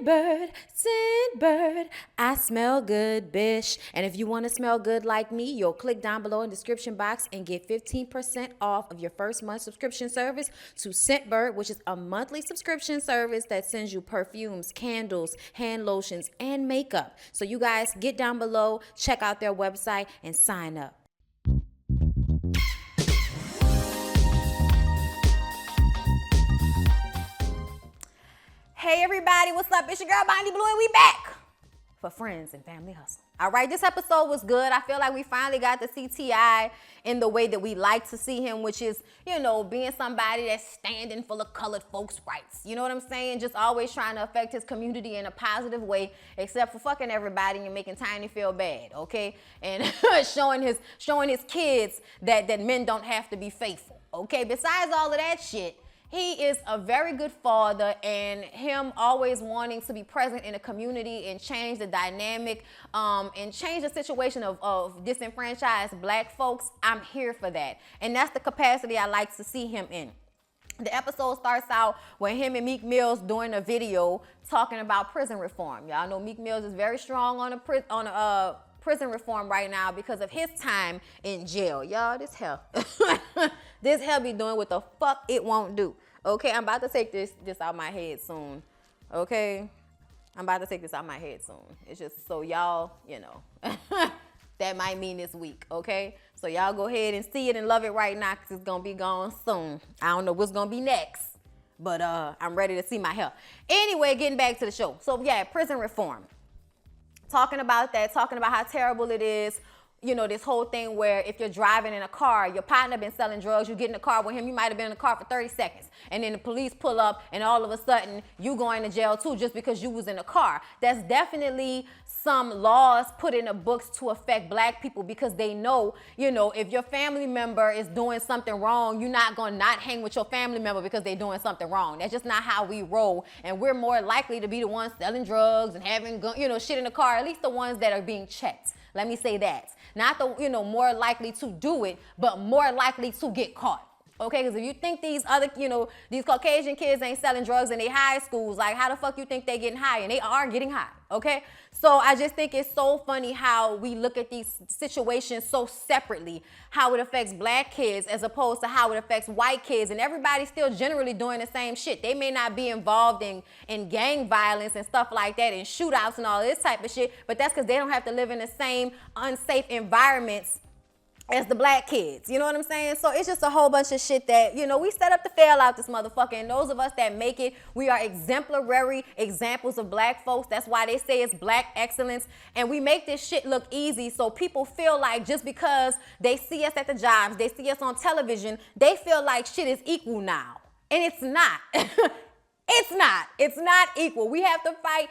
Scent bird, I smell good, bitch. And if you want to smell good like me, you'll click down below in the description box and get 15% off of your first month subscription service to Scent Bird, which is a monthly subscription service that sends you perfumes, candles, hand lotions, and makeup. So you guys get down below, check out their website, and sign up. Hey everybody, what's up? It's your girl Bondy Blue and we back for Friends and Family Hustle. All right, this episode was good. I feel like we finally got to see T.I. in the way that we like to see him, which is, you know, being somebody that's standing for the colored folks' rights. You know what I'm saying? Just always trying to affect his community in a positive way, except for fucking everybody and making Tiny feel bad, okay? And showing his kids that men don't have to be faithful, okay? Besides all of that shit, he is a very good father, and him always wanting to be present in the community and change the dynamic and change the situation of disenfranchised black folks. I'm here for that. And that's the capacity I like to see him in. The episode starts out with him and Meek Mills doing a video talking about prison reform. Y'all know Meek Mills is very strong on prison reform right now because of his time in jail. Y'all, this hell. This hell be doing what the fuck it won't do. Okay, I'm about to take this out my head soon. Okay? I'm about to take this out my head soon. It's just so y'all, you know, that might mean this week, okay? So y'all go ahead and see it and love it right now because it's going to be gone soon. I don't know what's going to be next, but I'm ready to see my help. Anyway, getting back to the show. So yeah, prison reform. Talking about that, talking about how terrible it is. You know, this whole thing where if you're driving in a car, your partner been selling drugs, you get in the car with him, you might have been in the car for 30 seconds. And then the police pull up and all of a sudden you going to jail too just because you was in the car. That's definitely some laws put in the books to affect black people because they know, you know, if your family member is doing something wrong, you're not going to not hang with your family member because they're doing something wrong. That's just not how we roll. And we're more likely to be the ones selling drugs and having, you know, shit in the car, at least the ones that are being checked. Let me say that. Not the, you know, more likely to do it, but more likely to get caught. Okay, because if you think these other, you know, these Caucasian kids ain't selling drugs in their high schools, like how the fuck you think they getting high? And they are getting high, okay? So I just think it's so funny how we look at these situations so separately, how it affects black kids as opposed to how it affects white kids. And everybody's still generally doing the same shit. They may not be involved in gang violence and stuff like that and shootouts and all this type of shit, but that's because they don't have to live in the same unsafe environments as the black kids, you know what I'm saying? So it's just a whole bunch of shit that, you know, we set up to fail out this motherfucker. And those of us that make it, we are exemplary examples of black folks. That's why they say it's black excellence. And we make this shit look easy so people feel like just because they see us at the jobs, they see us on television, they feel like shit is equal now. And it's not. It's not equal. We have to fight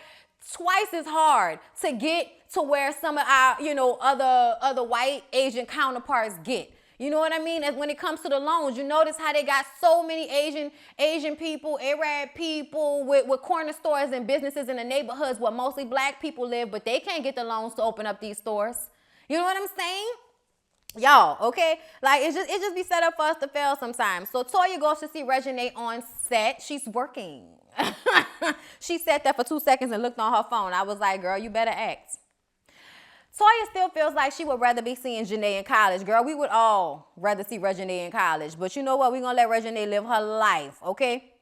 twice as hard to get to where some of our, you know, other white Asian counterparts get. You know what I mean? As when it comes to the loans, you notice how they got so many Asian people, Arab people with corner stores and businesses in the neighborhoods where mostly black people live, but they can't get the loans to open up these stores. You know what I'm saying? Y'all, okay? Like, it just be set up for us to fail sometimes. So Toya goes to see Reginae on set. She's working. She sat there for 2 seconds and looked on her phone. I was like, girl, you better act. Toya still feels like she would rather be seeing Janae in college. Girl, we would all rather see Reginae in college. But you know what? We're going to let Reginae live her life, okay?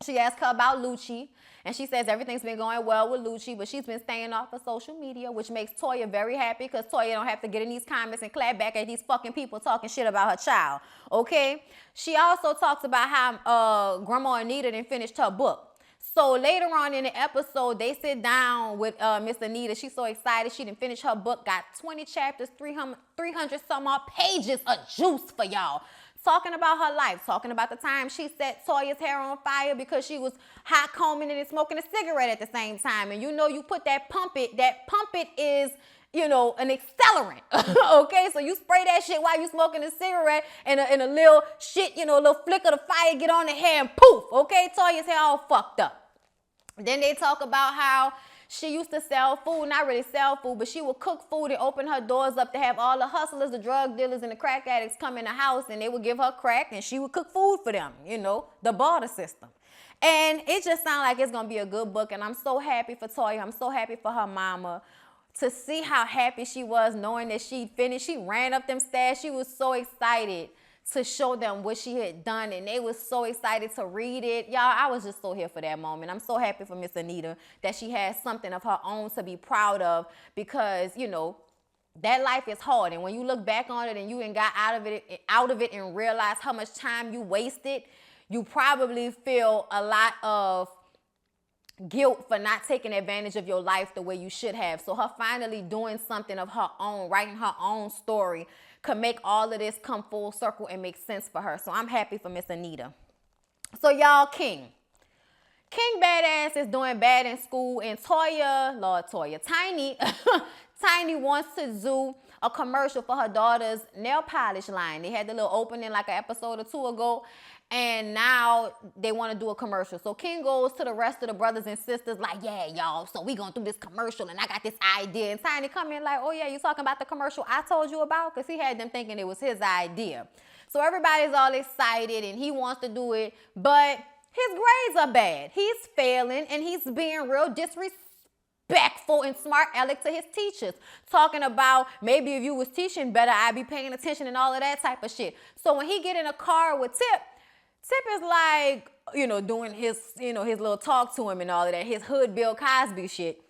She asked her about Lucci, and she says everything's been going well with Lucci, but she's been staying off of social media, which makes Toya very happy because Toya don't have to get in these comments and clap back at these fucking people talking shit about her child, okay? She also talks about how Grandma Anita done finished her book. So later on in the episode, they sit down with Miss Anita. She's so excited. She didn't finish her book, got 20 chapters, 300 some odd pages of juice for y'all. Talking about her life, talking about the time she set Toya's hair on fire because she was hot combing it and smoking a cigarette at the same time. And you know, you put that pump it is, you know, an accelerant, okay? So you spray that shit while you smoking a cigarette and a little shit, you know, a little flick of the fire get on the hair and poof, okay? Toya's hair all fucked up. Then they talk about how she used to sell food, not really sell food, but she would cook food and open her doors up to have all the hustlers, the drug dealers, and the crack addicts come in the house, and they would give her crack, and she would cook food for them, you know, the barter system. And it just sounds like it's going to be a good book. And I'm so happy for Toya. I'm so happy for her mama. To see how happy she was knowing that she finished. She ran up them stairs. She was so excited to show them what she had done. And they was so excited to read it. Y'all, I was just so here for that moment. I'm so happy for Miss Anita that she has something of her own to be proud of, because, you know, that life is hard. And when you look back on it and you ain't got out of it and realize how much time you wasted, you probably feel a lot of guilt for not taking advantage of your life the way you should have. So her finally doing something of her own, writing her own story, could make all of this come full circle and make sense for her. So I'm happy for Miss Anita. So y'all, King Badass is doing bad in school, and Tiny Tiny wants to do a commercial for her daughter's nail polish line. They had the little opening like an episode or two ago, and now they want to do a commercial. So King goes to the rest of the brothers and sisters like, yeah, y'all, so we gonna do this commercial, and I got this idea. And Tiny come in like, oh yeah, you talking about the commercial I told you about? Because he had them thinking it was his idea. So everybody's all excited, and he wants to do it, but his grades are bad. He's failing, and he's being real disrespectful and smart aleck to his teachers, talking about maybe if you was teaching better, I'd be paying attention and all of that type of shit. So when he get in a car with Tip is like, you know, doing his, you know, his little talk to him and all of that, his hood Bill Cosby shit.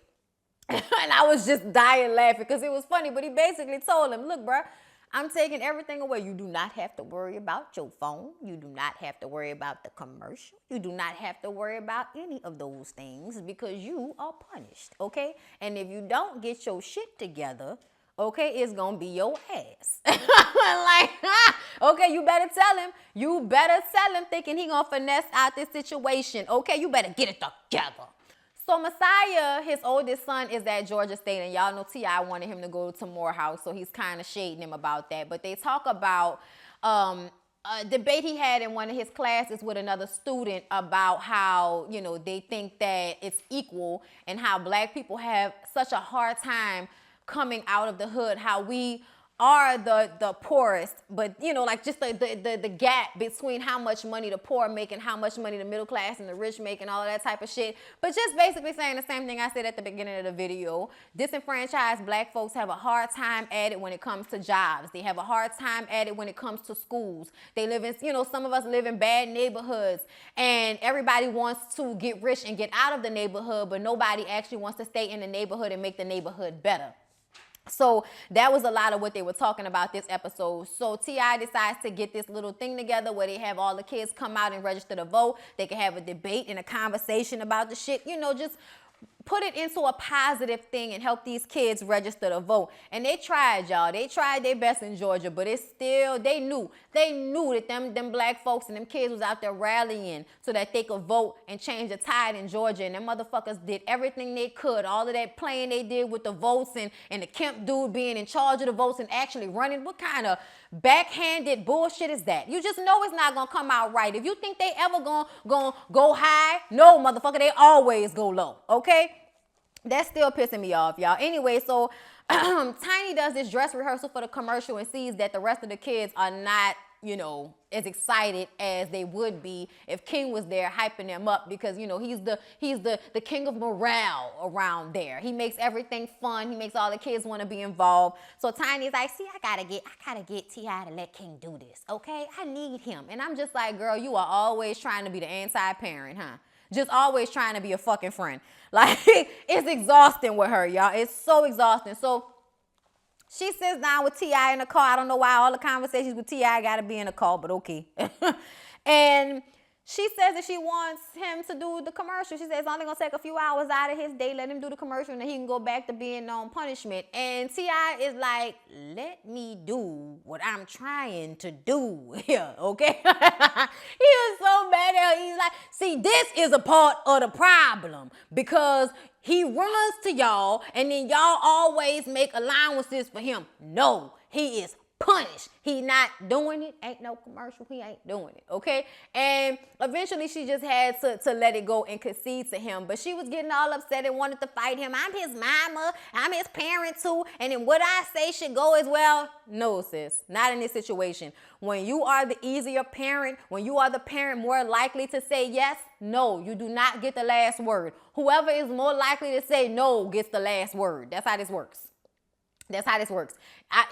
And I was just dying laughing because it was funny, but he basically told him, look, bruh, I'm taking everything away. You do not have to worry about your phone. You do not have to worry about the commercial. You do not have to worry about any of those things because you are punished, okay? And if you don't get your shit together, okay, it's going to be your ass. Like, okay, you better tell him. You better tell him thinking he going to finesse out this situation. Okay, you better get it together. So Messiah, his oldest son, is at Georgia State, and y'all know T.I. wanted him to go to Morehouse, so he's kind of shading him about that. But they talk about a debate he had in one of his classes with another student about how, you know, they think that it's equal and how black people have such a hard time coming out of the hood, how we are the poorest, but, you know, like just the gap between how much money the poor make and how much money the middle class and the rich make and all of that type of shit. But just basically saying the same thing I said at the beginning of the video. Disenfranchised black folks have a hard time at it when it comes to jobs. They have a hard time at it when it comes to schools. They live in, you know, some of us live in bad neighborhoods, and everybody wants to get rich and get out of the neighborhood, but nobody actually wants to stay in the neighborhood and make the neighborhood better. So that was a lot of what they were talking about this episode. So T.I. decides to get this little thing together where they have all the kids come out and register to vote. They can have a debate and a conversation about the shit, you know, just put it into a positive thing and help these kids register to vote. And they tried, y'all. They tried their best in Georgia, but it's still, they knew that them black folks and them kids was out there rallying so that they could vote and change the tide in Georgia. And them motherfuckers did everything they could. All of that playing they did with the votes and the Kemp dude being in charge of the votes and actually running. What kind of backhanded bullshit is that? You just know it's not gonna come out right. If you think they ever gonna go high, no, motherfucker, they always go low, okay? That's still pissing me off, y'all. Anyway, so Tiny does this dress rehearsal for the commercial and sees that the rest of the kids are not, you know, as excited as they would be if King was there hyping them up, because, you know, he's the king of morale around there. He makes everything fun. He makes all the kids want to be involved. So Tiny's like, see, I gotta get T.I. to let King do this, okay? I need him. And I'm just like, girl, you are always trying to be the anti-parent, huh? Just always trying to be a fucking friend. Like, it's exhausting with her, y'all. It's so exhausting. So she sits down with T.I. in the car. I don't know why all the conversations with T.I. got to be in the car, but okay. And she says that she wants him to do the commercial. She says it's only going to take a few hours out of his day. Let him do the commercial, and then he can go back to being on punishment. And T.I. is like, let me do what I'm trying to do here, okay? He was so bad. He's like, see, this is a part of the problem because he runs to y'all, and then y'all always make allowances for him. No, he is punished. He not doing it. Ain't no commercial. He ain't doing it. Okay. And eventually she just had to let it go and concede to him. But she was getting all upset and wanted to fight him. I'm his mama. I'm his parent too. And then what I say should go as well. No, sis. Not in this situation. When you are the easier parent, when you are the parent more likely to say yes, no, you do not get the last word. Whoever is more likely to say no gets the last word. That's how this works. That's how this works.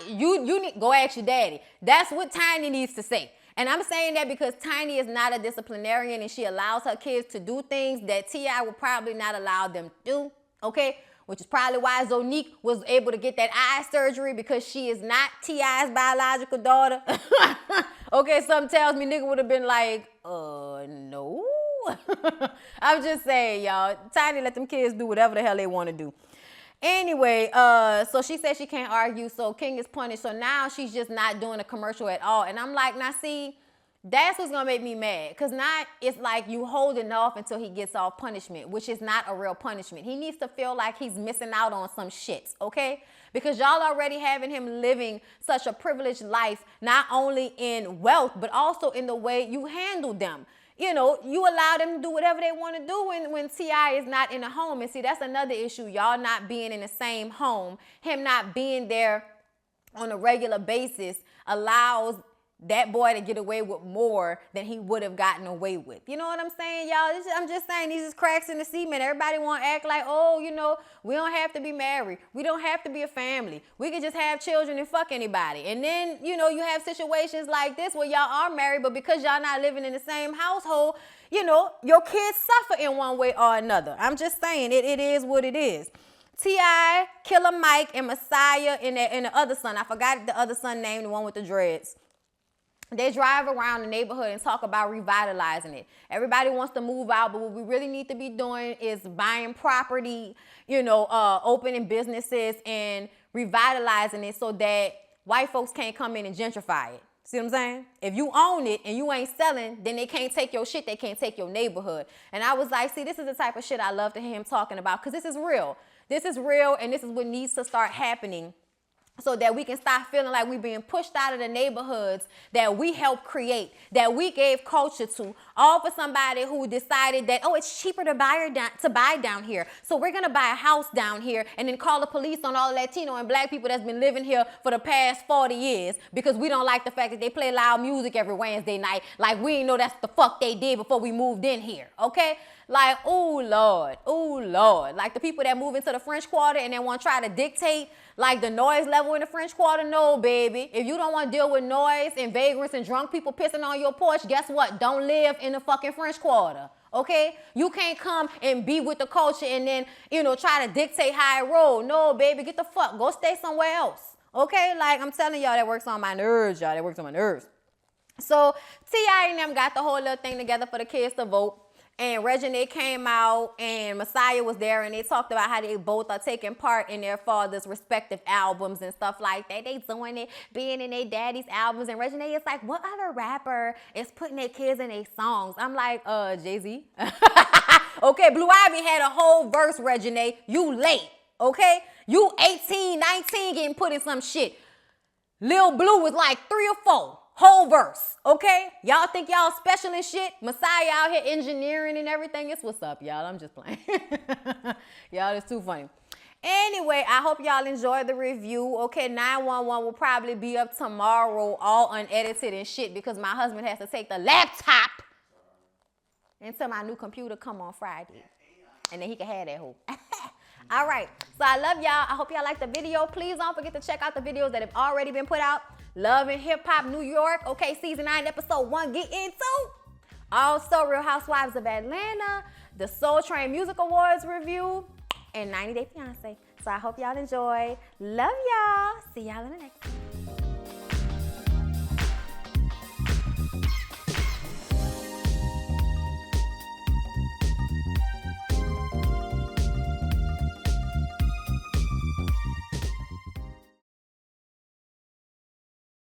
You need go ask your daddy. That's what Tiny needs to say. And I'm saying that because Tiny is not a disciplinarian and she allows her kids to do things that T.I. would probably not allow them to do. Okay? Which is probably why Zonique was able to get that eye surgery, because she is not T.I.'s biological daughter. Okay, something tells me nigga would have been like, no. I'm just saying, y'all. Tiny let them kids do whatever the hell they want to do. Anyway, so she said she can't argue, so King is punished. So now she's just not doing a commercial at all. And I'm like, now see, that's what's gonna make me mad. Cause now it's like you holding off until he gets off punishment, which is not a real punishment. He needs to feel like he's missing out on some shit, okay? Because y'all already having him living such a privileged life, not only in wealth, but also in the way you handle them. You know, you allow them to do whatever they want to do when T.I. is not in the home. And see, that's another issue. Y'all not being in the same home, him not being there on a regular basis allows that boy to get away with more than he would have gotten away with. You know what I'm saying, y'all? I'm just saying these is cracks in the cement. Everybody want to act like, oh, you know, we don't have to be married. We don't have to be a family. We can just have children and fuck anybody. And then, you know, you have situations like this where y'all are married, but because y'all not living in the same household, you know, your kids suffer in one way or another. I'm just saying it is what it is. T.I., Killer Mike, and Messiah and the other son. I forgot the other son name, the one with the dreads. They drive around the neighborhood and talk about revitalizing it. Everybody wants to move out, but what we really need to be doing is buying property, you know, opening businesses and revitalizing it so that white folks can't come in and gentrify it. See what I'm saying? If you own it and you ain't selling, then they can't take your shit. They can't take your neighborhood. And I was like, see, this is the type of shit I love to hear him talking about, because this is real. This is real, and this is what needs to start happening, so that we can stop feeling like we're being pushed out of the neighborhoods that we helped create, that we gave culture to, all for somebody who decided that, oh, it's cheaper to buy down here. So we're gonna buy a house down here and then call the police on all Latino and black people that's been living here for the past 40 years because we don't like the fact that they play loud music every Wednesday night. Like we didn't know that's the fuck they did before we moved in here, okay? Like, oh Lord. Like the people that move into the French Quarter and then want to try to dictate like the noise level in the French Quarter. No, baby. If you don't want to deal with noise and vagrants and drunk people pissing on your porch, guess what? Don't live in the fucking French Quarter, okay? You can't come and be with the culture and then, you know, try to dictate how it roll. No, baby, get the fuck. Go stay somewhere else, okay? Like, I'm telling y'all, that works on my nerves, y'all. That works on my nerves. So T.I. and them got the whole little thing together for the kids to vote. And Reginae came out and Messiah was there and they talked about how they both are taking part in their father's respective albums and stuff like that. They doing it, being in their daddy's albums. And Reginae is like, what other rapper is putting their kids in their songs? I'm like, Jay-Z. Okay, Blue Ivy had a whole verse, Reginae. You late, okay? You 18, 19 getting put in some shit. Lil Blue was like 3 or 4. Whole verse, okay? Y'all think y'all special and shit? Messiah out here engineering and everything. It's what's up, y'all. I'm just playing. Y'all, it's too funny. Anyway, I hope y'all enjoyed the review. Okay, 911 will probably be up tomorrow, all unedited and shit, because my husband has to take the laptop until my new computer come on Friday. And then he can have that hoe. All right, so I love y'all. I hope y'all liked the video. Please don't forget to check out the videos that have already been put out. Love and Hip Hop New York, okay, season 9, episode 1, get into. Also, Real Housewives of Atlanta, the Soul Train Music Awards review, and 90 Day Fiance. So I hope y'all enjoy. Love y'all. See y'all in the next one.